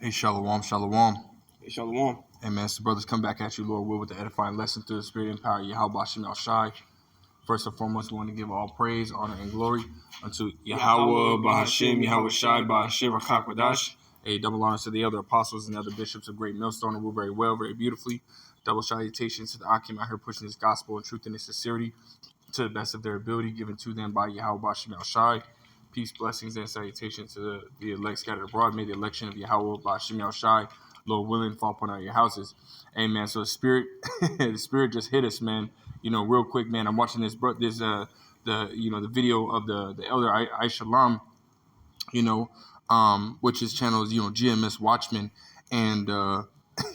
Hey, Shalom, Shalom. Hey, Shalom. Hey, man, so brothers, come back at you, Lord, will with the edifying lesson through the Spirit and power of Yahweh Shem Al Shai. First and foremost, we want to give all praise, honor, and glory unto Yahweh, Bahashem, Yahweh Shai, Bahashem, Rakakwadash. A double honor to the other apostles and other bishops of Great Millstone, who rule very well, very beautifully. Double salutations to the Akim out here pushing this gospel and truth and its sincerity to the best of their ability, given to them by Yahweh Bahashem Al Shai. Peace, blessings, and salutations to the elect scattered abroad. May the election of Yahweh Bahashem Al Shai, Lord willing, fall upon all your houses. Amen. So the spirit, the spirit just hit us, man. You know, real quick, man. I'm watching the video of the elder Aisha Lam, which his channel is, GMS Watchman, and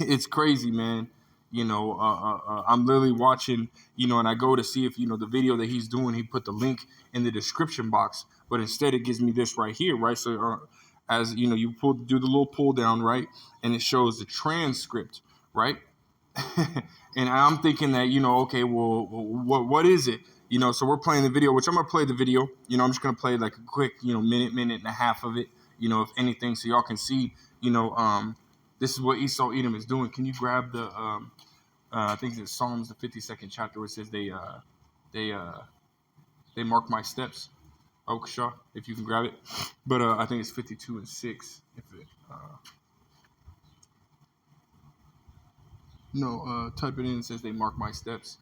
it's crazy, man. I'm literally watching, and I go to see if, the video that he's doing, he put the link in the description box, but instead it gives me this right here, right? So as you do the little pull down, right? And it shows the transcript, right? And I'm thinking that, okay, well, what is it? So we're playing the video, which I'm going to play the video. I'm just going to play like a quick, minute and a half of it, if anything, so y'all can see, this is what Esau Edom is doing. Can you grab the, I think it's Psalms, the 52nd chapter, where it says they mark my steps. Shaw, if you can grab it. But I think it's 52 and 6. Type it in. It says they mark my steps.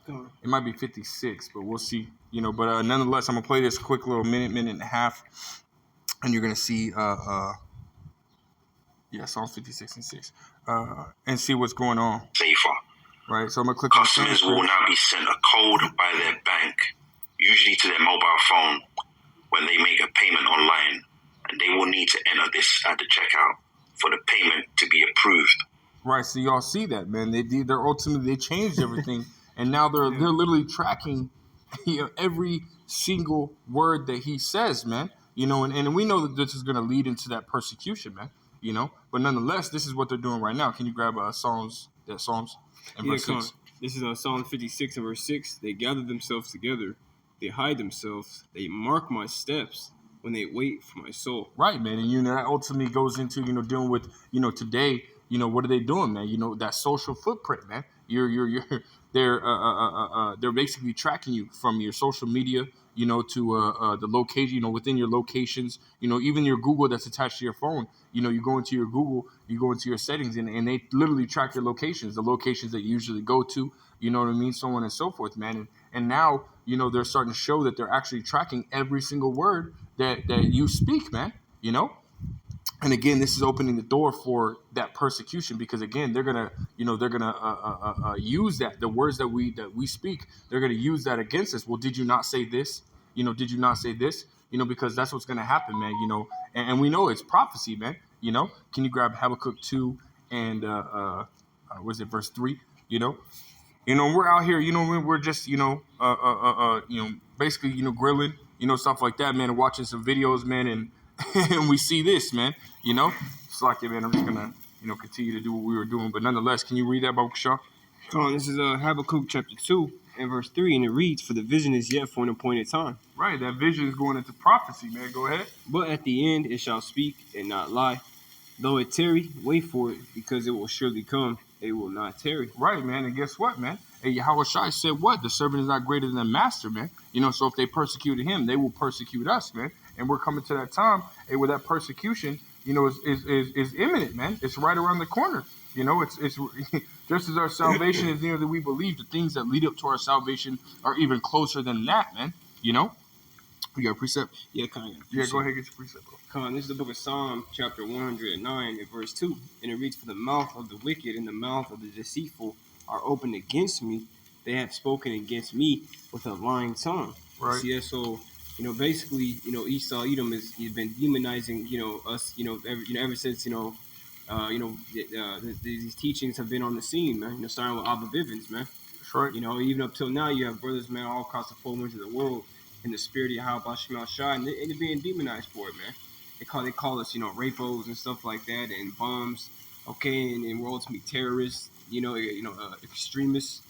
It might be 56, but we'll see. But nonetheless, I'm gonna play this quick little minute and a half, and you're gonna see Psalms 56 and 6, and see what's going on. Safer. Right. So I'm gonna click on customers will now be sent a code by their bank, usually to their mobile phone, when they make a payment online, and they will need to enter this at the checkout for the payment to be approved. Right, so y'all see that, man. They're ultimately, they changed everything, and now they're literally tracking, every single word that he says, man. And we know that this is going to lead into that persecution, man. But nonetheless, this is what they're doing right now. Can you grab Psalms and verse 6? This is Psalm 56 and verse 6. They gather themselves together. They hide themselves. They mark my steps when they wait for my soul. Right, man. And, that ultimately goes into, dealing with, today, what are they doing, man? That social footprint, man. They're basically tracking you from your social media, to the location, within your locations, even your Google that's attached to your phone. You go into your Google, you go into your settings, and they literally track your locations, the locations that you usually go to, you know what I mean? So on and so forth, man. And now, they're starting to show that they're actually tracking every single word that you speak, man, And again, this is opening the door for that persecution, because again, they're gonna use that, the words that we speak, they're gonna use that against us. Well, did you not say this? Did you not say this? Because that's what's gonna happen, man. And we know it's prophecy, man. Can you grab Habakkuk 2 and was it verse 3? We're out here, we're just, basically, grilling, stuff like that, man, and watching some videos, man, and and we see this, man, it's like, man, I'm just gonna, continue to do what we were doing, but nonetheless, can you read that, Baruch? This is Habakkuk chapter 2 and verse 3, and it reads, "For the vision is yet for an appointed time." Right, that vision is going into prophecy, man. Go ahead. "But at the end it shall speak and not lie. Though it tarry, wait for it, because it will surely come. It will not tarry." Right, man. And guess what, man? Hey, Yahweh Shai said what? The servant is not greater than the master, man. So if they persecuted him, they will persecute us, man. And we're coming to that time, where that persecution, is imminent, man. It's right around the corner. It's just as our salvation is near that we believe, the things that lead up to our salvation are even closer than that, man. You got a precept? Yeah, kind of. Yeah, go ahead, get your precept, bro. This is the book of Psalm, chapter 109, and verse 2. And it reads, "For the mouth of the wicked and the mouth of the deceitful are opened against me. They have spoken against me with a lying tongue." Right. See, so, basically, Esau Edom has been demonizing, us, ever since, these teachings have been on the scene, man. Starting with Abba Bivens, man. That's right. Even up till now, you have brothers, man, all across the four winds of the world in the spirit of Yahweh Shema Shai, and they're being demonized for it, man. They call us, rapos and stuff like that, and bums, okay, and we're ultimately terrorists, extremists.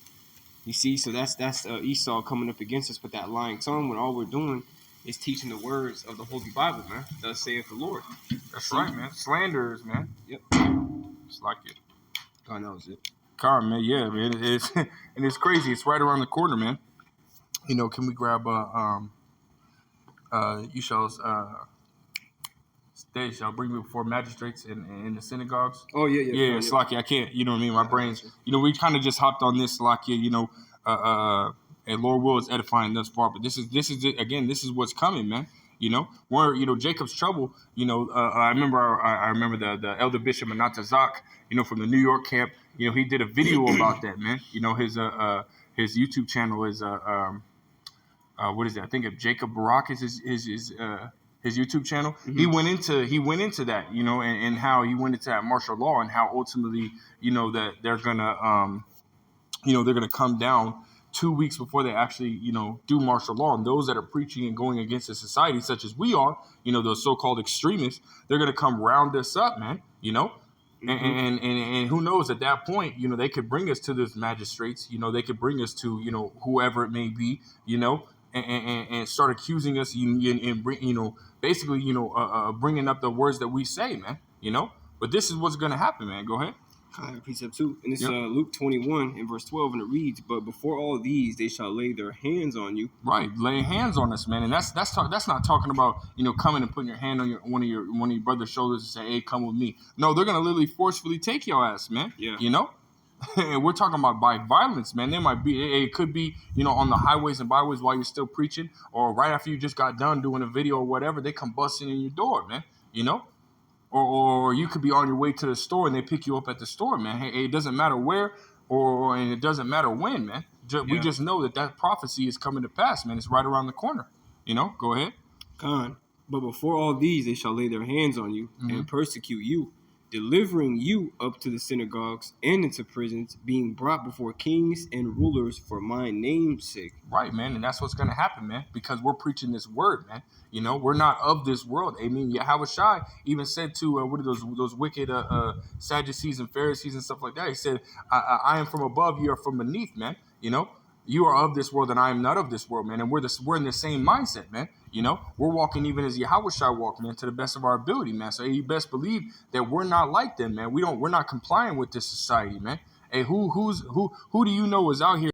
You see, so that's Esau coming up against us with that lying tongue, when all we're doing is teaching the words of the Holy Bible, man. Thus saith the Lord. That's right, man. Slanders, man. Yep. It's like it. God knows it. Car, man. Yeah, man. It's and it's crazy. It's right around the corner, man. You know, can we grab you shall they shall bring me before magistrates in the synagogues. Oh yeah. It's lucky I can't. You know what I mean? My brain's. You know, we kind of just hopped on this lucky. You know, and Lord will is edifying thus far, but this is again. This is what's coming, man. You know, where Jacob's trouble. You know, I remember the elder bishop Manata Zak. You know, from the New York camp. You know, he did a video about that, man. You know, his YouTube channel is what is it? I think if Jacob Barak is his YouTube channel. Mm-hmm. He went into that, you know, and how he went into that martial law and how ultimately, you know, that they're gonna come down 2 weeks before they actually, you know, do martial law. And those that are preaching and going against the society, such as we are, you know, those so-called extremists, they're gonna come round us up, man. You know. Mm-hmm. And who knows at that point, you know, they could bring us to those magistrates, you know, they could bring us to, you know, whoever it may be, you know, and start accusing us and bring, you know, basically, you know, bringing up the words that we say, man, you know. But this is what's going to happen, man. Go ahead. Precept 2. And it's Luke 21 and verse 12, and it reads, "But before all these, they shall lay their hands on you." Right, lay hands on us, man. And that's not talking about, you know, coming and putting your hand on one of your brother's shoulders and say, "Hey, come with me." No, they're gonna literally forcefully take your ass, man. Yeah. You know. And we're talking about by violence, man. There might be, it could be, you know, on the highways and byways while you're still preaching, or right after you just got done doing a video or whatever, they come busting in your door, man. You know. Or you could be on your way to the store and they pick you up at the store, man. Hey, it doesn't matter where and it doesn't matter when, man. We just know that prophecy is coming to pass, man. It's right around the corner. You know, go ahead. But before all these, they shall lay their hands on you and persecute you, delivering you up to the synagogues and into prisons, being brought before kings and rulers for my name's sake. Right, man, and that's what's going to happen, man, because we're preaching this word, man. You know, we're not of this world. I mean, Yahweh Shai even said to what are those wicked Sadducees and Pharisees and stuff like that. He said, "I am from above, you are from beneath, man." You know, you are of this world, and I am not of this world, man. And we're in the same mindset, man. You know, we're walking even as Yahweh Shai walked, man, to the best of our ability, man. So you best believe that we're not like them, man. We're not complying with this society, man. Hey, who do you know is out here?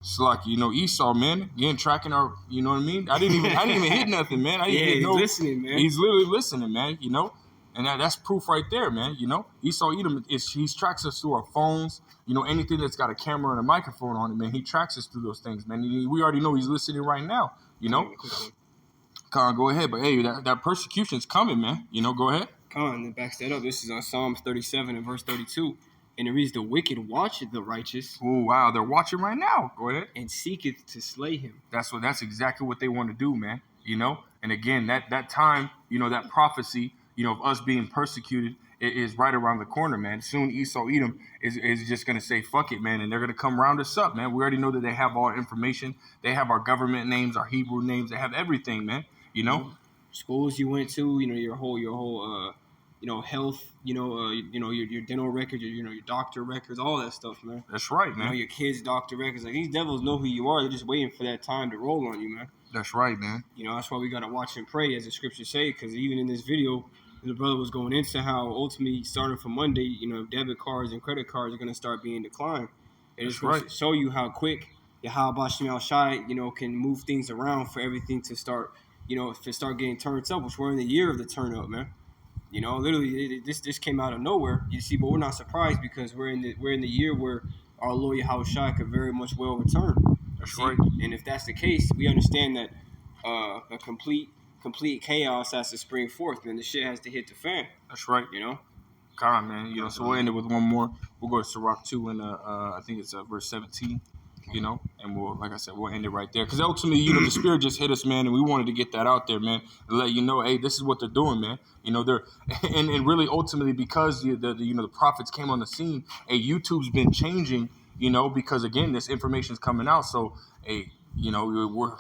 It's like, you know, Esau, man, again, tracking our, you know what I mean? I didn't even hit nothing, man. He's listening, man. He's literally listening, man, you know? And that's proof right there, man, you know? Esau Edom, he tracks us through our phones, you know, anything that's got a camera and a microphone on it, man, he tracks us through those things, man. We already know he's listening right now, you know? Go ahead, but hey, that persecution's coming, man. You know, go ahead. And backs that up. This is on Psalms 37 and verse 32. And it reads, "The wicked watcheth the righteous." Oh, wow, they're watching right now. Go ahead. "And seeketh to slay him." That's exactly what they want to do, man. You know? And again, that time, you know, that prophecy, you know, of us being persecuted is right around the corner, man. Soon Esau Edom is just going to say, fuck it, man. And they're going to come round us up, man. We already know that they have all our information. They have our government names, our Hebrew names. They have everything, man. You know? Schools you went to, you know, your whole you know, health, you know, your dental records, your doctor records, all that stuff, man. That's right, man. You know, your kids' doctor records. Like, these devils know who you are. They're just waiting for that time to roll on you, man. That's right, man. You know, that's why we got to watch and pray, as the scriptures say, because even in this video, the brother was going into how ultimately, starting from Monday, you know, debit cards and credit cards are going to start being declined. And it's going to show you how quick Yahweh Shem Shai, you know, can move things around for everything to start, you know, to start getting turned up, which we're in the year of the turn up, man. You know, literally, this came out of nowhere. You see, but we're not surprised because we're in the year where our Lord Yahweh Shai could very much well return. That's right. And if that's the case, we understand that a complete chaos has to spring forth, man. The shit has to hit the fan. That's right. You know. Come on, man. You know, so we'll end it with one more. We'll go to Sirach 2 and I think it's verse 17. You know, and we'll, like I said, we'll end it right there. Because ultimately, you know, the Spirit just hit us, man, and we wanted to get that out there, man, and let you know, hey, this is what they're doing, man. You know, they're and really ultimately because the prophets came on the scene, hey, YouTube's been changing, you know, because again, this information's coming out. So, hey, you know,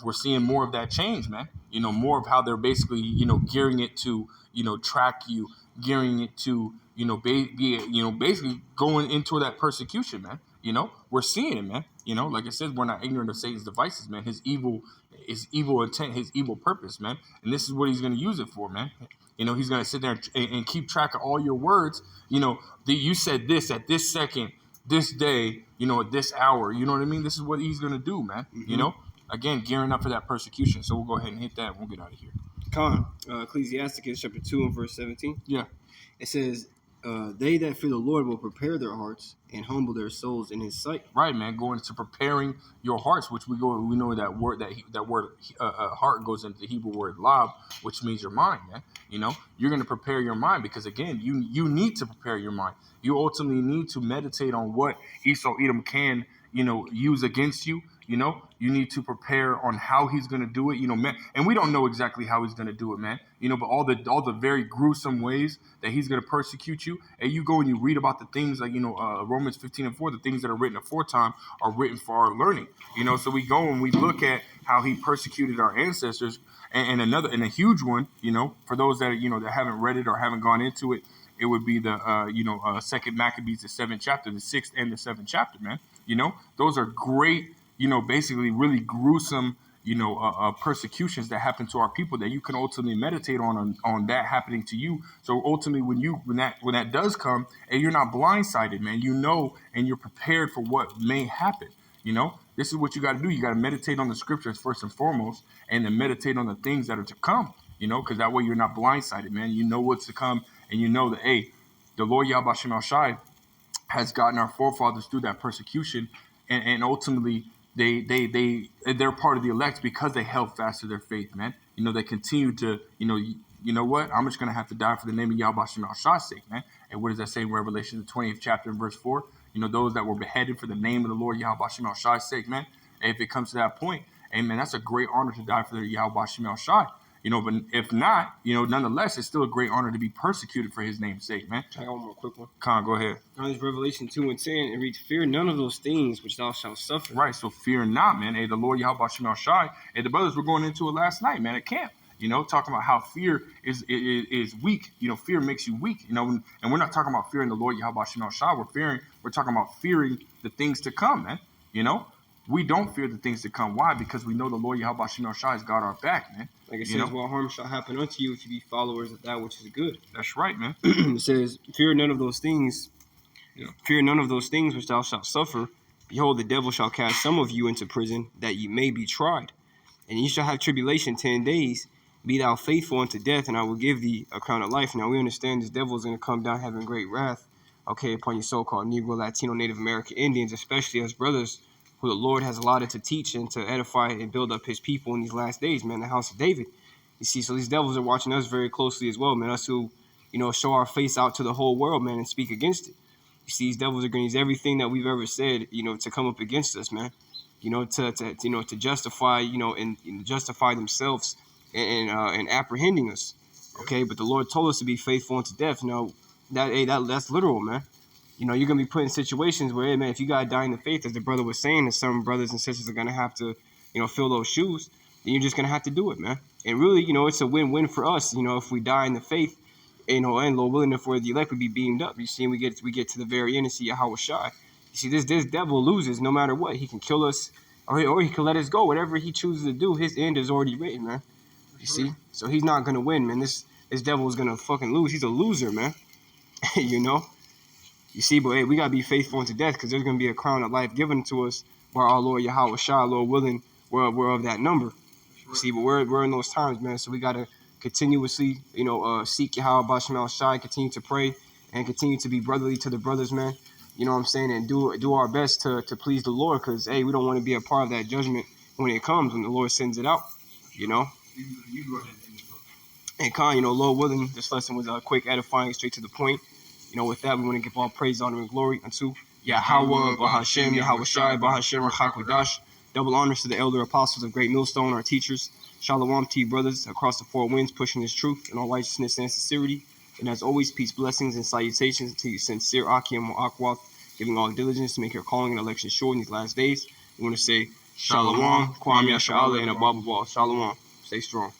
we're seeing more of that change, man. You know, more of how they're basically, you know, gearing it to, you know, track you, gearing it to, you know, basically going into that persecution, man. You know, we're seeing it, man. You know, like I said, we're not ignorant of Satan's devices, man. His evil intent, his evil purpose, man. And this is what he's going to use it for, man. You know, he's going to sit there and keep track of all your words. You know, you said this at this second, this day, you know, at this hour. You know what I mean? This is what he's going to do, man. Mm-hmm. You know, again, gearing up for that persecution. So we'll go ahead and hit that and we'll get out of here. Ecclesiasticus chapter 2 and verse 17. Yeah. It says, they that fear the Lord will prepare their hearts and humble their souls in his sight. Right, man. Going into preparing your hearts, which we know that word heart goes into the Hebrew word lab, which means your mind, man. You know, you're going to prepare your mind because, again, you need to prepare your mind. You ultimately need to meditate on what Esau Edom can, you know, use against you. You know, you need to prepare on how he's going to do it, you know, man. And we don't know exactly how he's going to do it, man. You know, but all the very gruesome ways that he's going to persecute you. And you go and you read about the things like, you know, Romans 15:4, the things that are written aforetime are written for our learning. You know, so we go and we look at how he persecuted our ancestors. And a huge one, you know, for those that, you know, that haven't read it or haven't gone into it, it would be the, Second Maccabees, the 7th chapter, the 6th and the 7th chapter, man. You know, those are great, you know, basically really gruesome, you know, persecutions that happen to our people that you can ultimately meditate on that happening to you. So ultimately, when that does come, and you're not blindsided, man, you know, and you're prepared for what may happen. You know, this is what you got to do. You got to meditate on the scriptures first and foremost, and then meditate on the things that are to come. You know, because that way you're not blindsided, man. You know what's to come, and you know that, hey, the Lord Yahweh Shem Shai has gotten our forefathers through that persecution, and ultimately they're part of the elect because they held fast to their faith, man. You know, they continue to, you know what? I'm just gonna have to die for the name of Yahweh Shem Shai's sake, man. And what does that say in Revelation, the 20th chapter and verse 4? You know, those that were beheaded for the name of the Lord Yahweh Shem Shai's sake, man. And if it comes to that point, amen, that's a great honor to die for the Yahweh Shem Shai. You know, but if not, you know, nonetheless, it's still a great honor to be persecuted for his name's sake, man. I got one more quick one. Khan, go ahead. It's Revelation 2 and 10. It reads, fear none of those things which thou shalt suffer. Right, so fear not, man. Hey, the Lord Yahweh Shem Shai. Hey, the brothers were going into it last night, man, at camp. You know, talking about how fear is weak. You know, fear makes you weak. You know, and we're not talking about fearing the Lord Yahweh Shem Shai. We're talking about fearing the things to come, man. You know, we don't fear the things to come. Why? Because we know the Lord Yahweh Shem Shai has got our back, man. Like it says, what harm shall happen unto you if you be followers of that which is good. That's right, man. It says, fear none of those things. Yeah. Fear none of those things which thou shalt suffer. Behold, the devil shall cast some of you into prison, that ye may be tried. And ye shall have tribulation 10 days. Be thou faithful unto death, and I will give thee a crown of life. Now we understand this devil is going to come down having great wrath, okay, upon your so-called Negro, Latino, Native American Indians, especially as brothers who the Lord has allotted to teach and to edify and build up his people in these last days, man, the house of David. You see, so these devils are watching us very closely as well, man, us who, you know, show our face out to the whole world, man, and speak against it. You see, these devils are going to use everything that we've ever said, you know, to come up against us, man, you know, to justify, you know, and justify themselves and apprehending us, okay? But the Lord told us to be faithful unto death. You know, that's literal, man. You know, you're going to be put in situations where, hey, man, if you got to die in the faith, as the brother was saying, and some brothers and sisters are going to have to, you know, fill those shoes, then you're just going to have to do it, man. And really, you know, it's a win-win for us, you know, if we die in the faith, you know, and Lord willing, if we're the elect, we be beamed up. You see, we get to the very end and see Yahweh Shai. You see, this devil loses no matter what. He can kill us, or he can let us go. Whatever he chooses to do, his end is already written, man. You see? So he's not going to win, man. This devil is going to fucking lose. He's a loser, man. You know? You see, but hey, we got to be faithful unto death, because there's going to be a crown of life given to us by our Lord Yahweh Shai, Lord willing, we're of that number. You see, but we're in those times, man. So we got to continuously, you know, seek Yahweh Shem Shai, continue to pray, and continue to be brotherly to the brothers, man. You know what I'm saying? And do our best to please the Lord, because, hey, we don't want to be a part of that judgment when it comes, when the Lord sends it out, you know? And Khan, you know, Lord willing, this lesson was quick, edifying, straight to the point. You know, with that, we want to give all praise, honor, and glory unto Yahweh, Bahashem, Yahweh Shai, Bahashem, Rachakodash. Double honors to the elder apostles of Great Millstone, our teachers. Shalom to you, brothers, across the four winds, pushing this truth in all righteousness and sincerity. And as always, peace, blessings, and salutations to you, sincere Akim Akwath, giving all diligence to make your calling and election sure in these last days. We want to say, Shalom. Kwame Yasha Allah and Ababa Ball. Shalom. Stay strong.